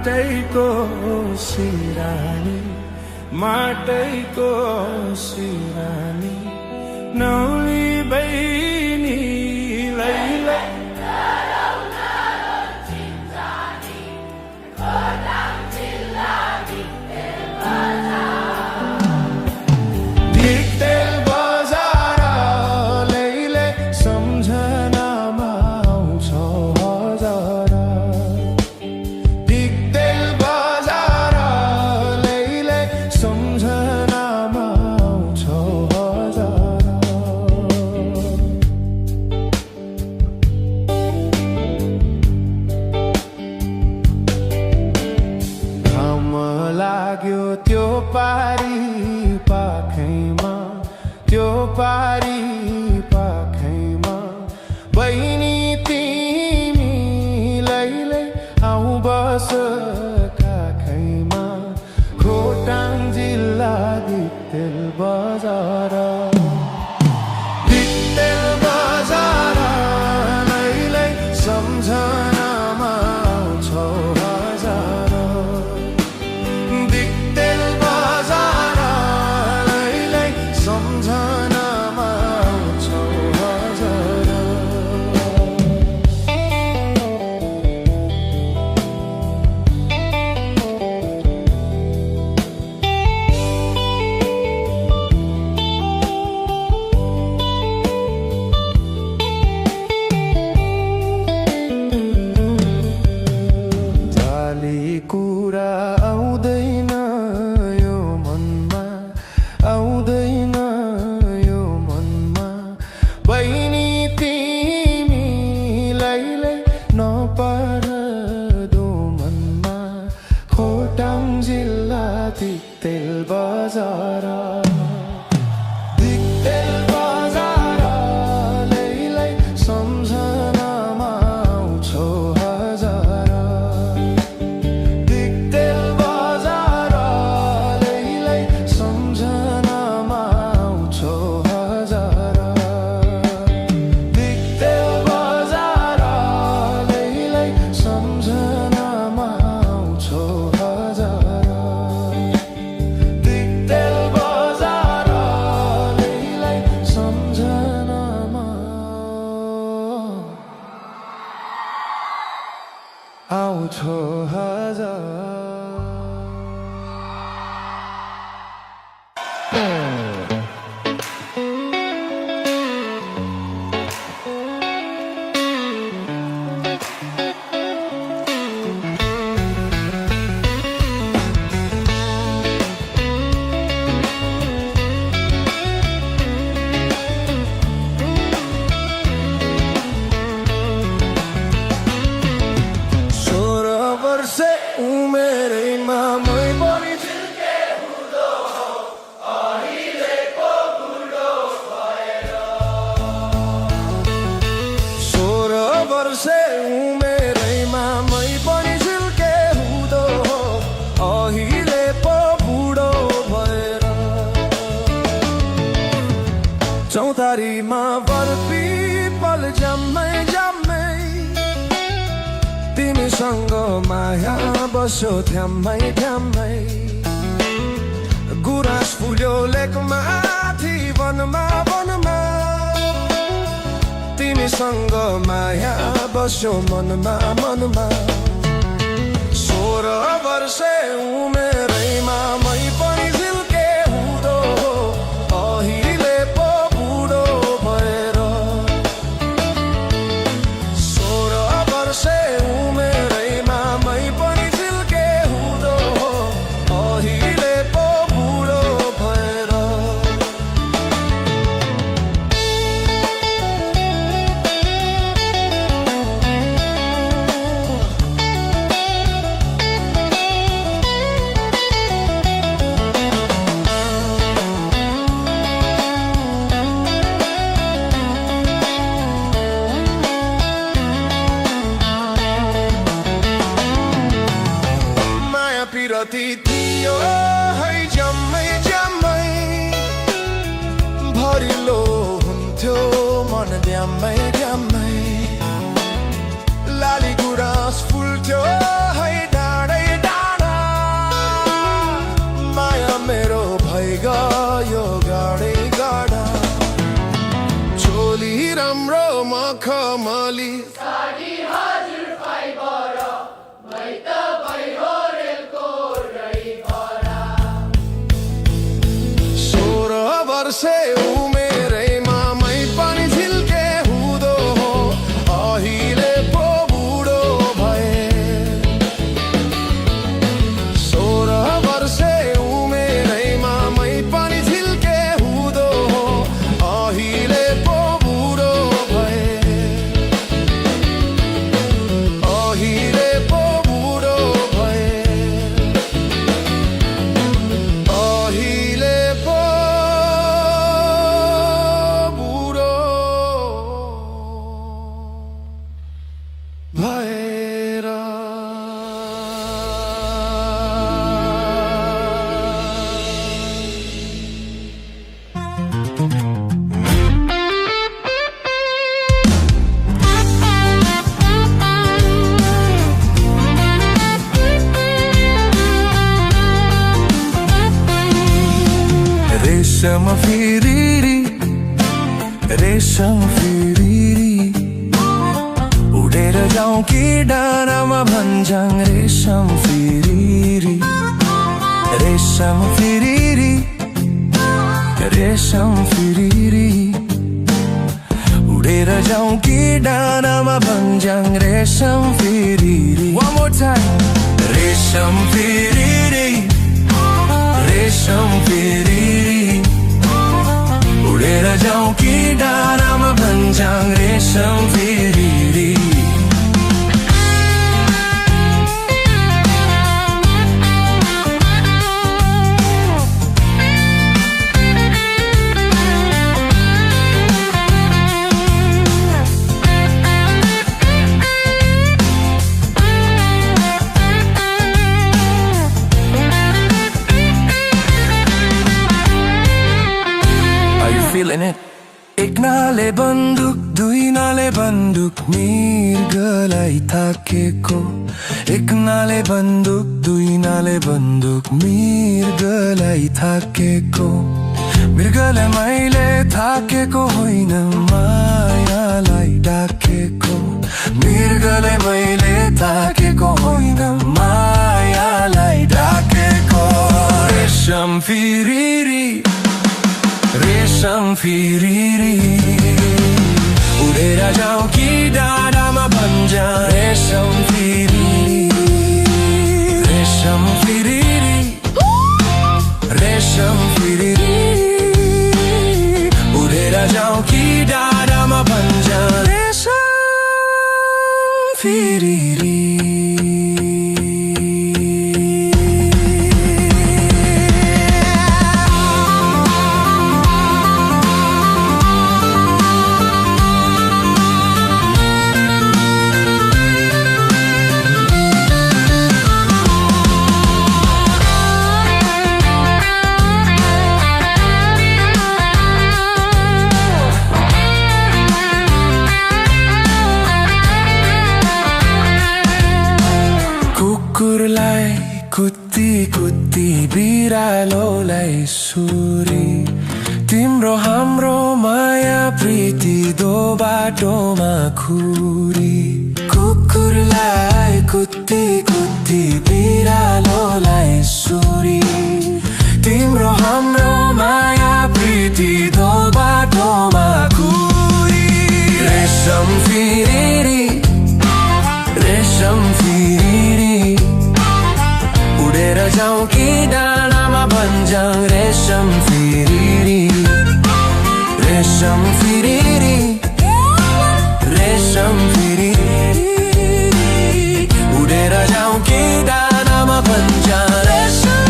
माटैको सिरानी माटैको सिरानी नौली बहिनी लैला दिक्तेल बजार लैले सम्झनामा आउँछ हजार दिक्तेल बजार लैले सम्झनामा आउँछ हजार घाम लाग्यो त्यो पारी पाखैमा त्यो पारी पाखैमा बहिनी तिमी लैले आऊ बस काखैमा खोटाङ जिल्ला दिक्तेल बजार दिक्तेल बजार लैले सम्झनामा आउँछ हजार दिक्तेल बजार लैले सम्झनामा आउँछ हजार जाली कुरा आउँदैन यो मनमा आउँदैन यो मनमा बहिनी तिमी लैले नपर दो मनमा खोटाङ जिल्ला दिक्तेल बजार दिक्तेल बजार लैले सम्झनामा आउँछ हजार दिक्तेल बजार लैले सम्झनामा आउँछ हजार दिक्तेल बजार लैले सम्झनामा आउँछ हजार दिक्तेल बजार लैले सम्झनामा आउँछ हजार वर्षे उमेरैमा मै पनि झिल्के हुँदो अहिलेको बुढो भएर 16 वर्षे उमेरैमा मै पनि झिल्के हुँदो अहिले पो बुढो भएर चौतारीमा बरपिपल जम्मै जम्मै तिमीसँग माया बस्यो थ्याम्मै थ्याम्मै गुराँस फुल्यो लेकमाथि वनमा वनमा तिमीसँग माया बस्यो मनमा मनमा 16 वर्षे उमेरैमा मै पनि झिल्के हुँदो अहिले पो बुढो भएर 16 वर्षे उमेरैमा मै पनि झिल्के हुँदो अहिले पो बुढो भएर पिरती थियो है जम्मै जम्मै भरिलो हुन्थ्यो मन ड्याम्मै ड्याम्मै लाली गुराँस फुल्थ्यो है डाँडै भइगा यो गाडै गाडा चोली राम्रो मखमली साडी हजुर फाइबर भैत भइहो रेलको ड्राइभरा 16 वर्षे उमेरैमा मै पनि झिल्के हुँदो हो अहिले पो बुढो भए 16 वर्षे उमेरैमा मै पनि झिल्के हुँदो हो अहिले पो बुढो भए अहिले पो बुढो भए अहिले पो बुढो भएर रेशम फिरिरी रेशम फिरिरी उडेर जाउँ कि डाँडामा भन्ज्याङ रेशम फिरिरी रेशम फिरिरी रेशम फिरिरी उडेर जाउँ कि डाँडामा भन्ज्याङ रेशम फिरिरी One more time रेशम फिरिरी रेशम फिरिरी उडेर जाउँ कि डाँडामा भन्ज्याङ रेशम फिरिरी Feeling it. एक नाले बन्दुक दुई नाले बन्दुक मृगलाई थाकेको एक नाले बन्दुक दुई नाले बन्दुक मृगलाई थाकेको मृगलाई मैले थाकेको होइन मायालाई डाकेको मृगलाई मैले थाकेको होइन मायालाई डाकेको रेशम फिरिरी रेशम फिरिरी उडेर जाउँ कि डाँडामा भन्ज्याङ रेशम फिरिरी रेशम फिरिरी रेशम फिरिरी उडेर जाउँ कि डाँडामा भन्ज्याङ रेशम फिरिरी कुकुरलाई कुत्ती कुत्ती बिरालोलाई सुरी तिम्रो हाम्रो माया प्रीति दो बाटोमा खुरी कुकुरलाई कुत्ती कुत्ती बिरालोलाई सुरी तिम्रो हाम्रो माया प्रीति दो बाटोमा खुरी रेशम फिरिरी रेशम फिरिरी उडेर जाउँ कि डाँडामा भन्ज्याङ रेशम फिरिरी रेशम फिरिरी रेशम फिरिरी उडेर जाउँ कि डाँडामा भन्ज्याङ रेशम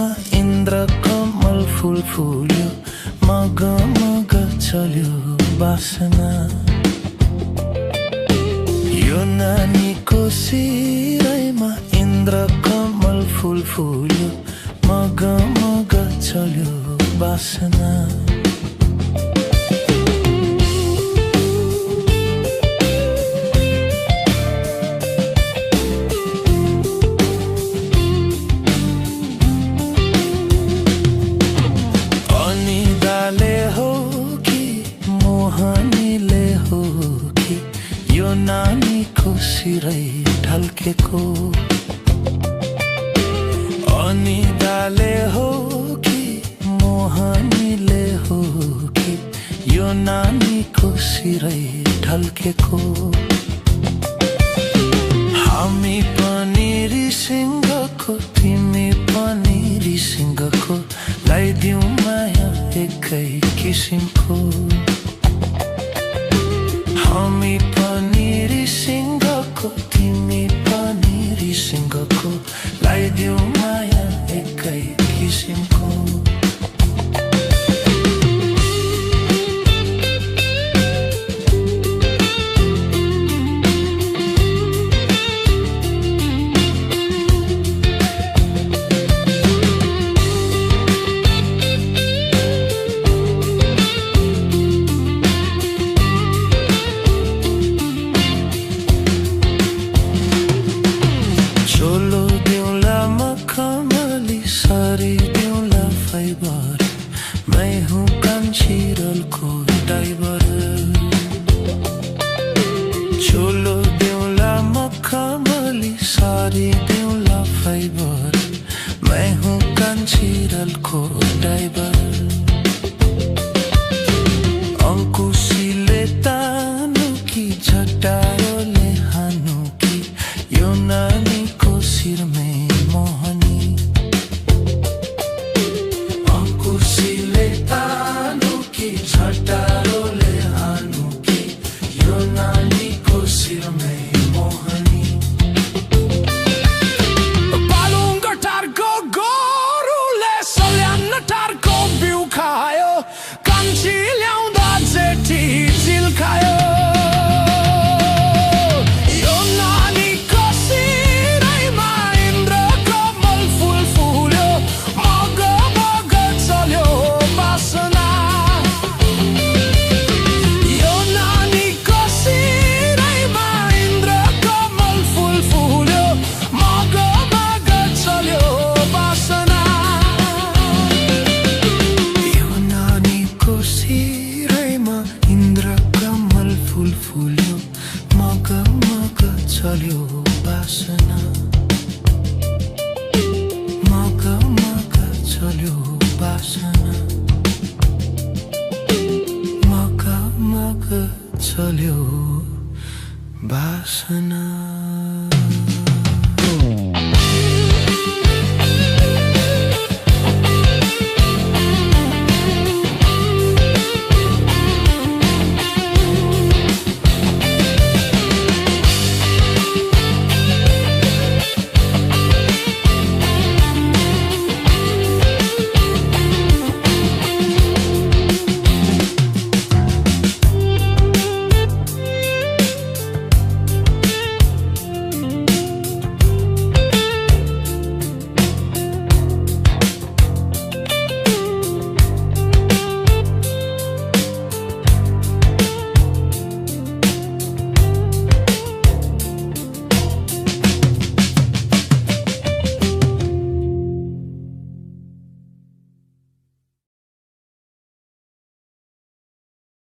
सिरैमा इन्द्र कमल फुल फुल्यो मग मग चल्यो बासना यो नानीको सिरैमा इन्द्र कमल फुल फुल्यो मग मग चल्यो बासना मोहनीले हो कि यो नानीको सिरै ढल्केको अनिदाले हो कि मोहनीले हो कि यो नानीको सिरै ढल्केको हामी पनि रिसिङ्गको तिमी पनि रिसिङ्गको लाइदिउँ माया एकै किसिमको हामी पनि रिसिङ्गको तिमी पनि रिसिङ्गको लाइदिउँ माया एकै किसिमको चोलो दिउँला मखमली सारी दिउँला फाइबर मैं हूँ कान्छीरलको ड्राइभर चोलो दिउँला मखमली सारी दिउँला फाइबर मैं हूँ कान्छीरलको ड्राइभर अंकुशीले तानु कि झटारोले हानु कि यो नानीको सिरमै मोहनी अंकुशीले तानु कि झटारोले हानु कि यो नानीको सिरमै मोहनी बालुङ्गो टारको गोरुले सल्यान टारको बिउ खायो कान्छी ल्याउँदा जेठी झिल्कायो फुल्यो मग मग चल्यो बासना मग मग चल्यो बासना मग मग चल्यो बासना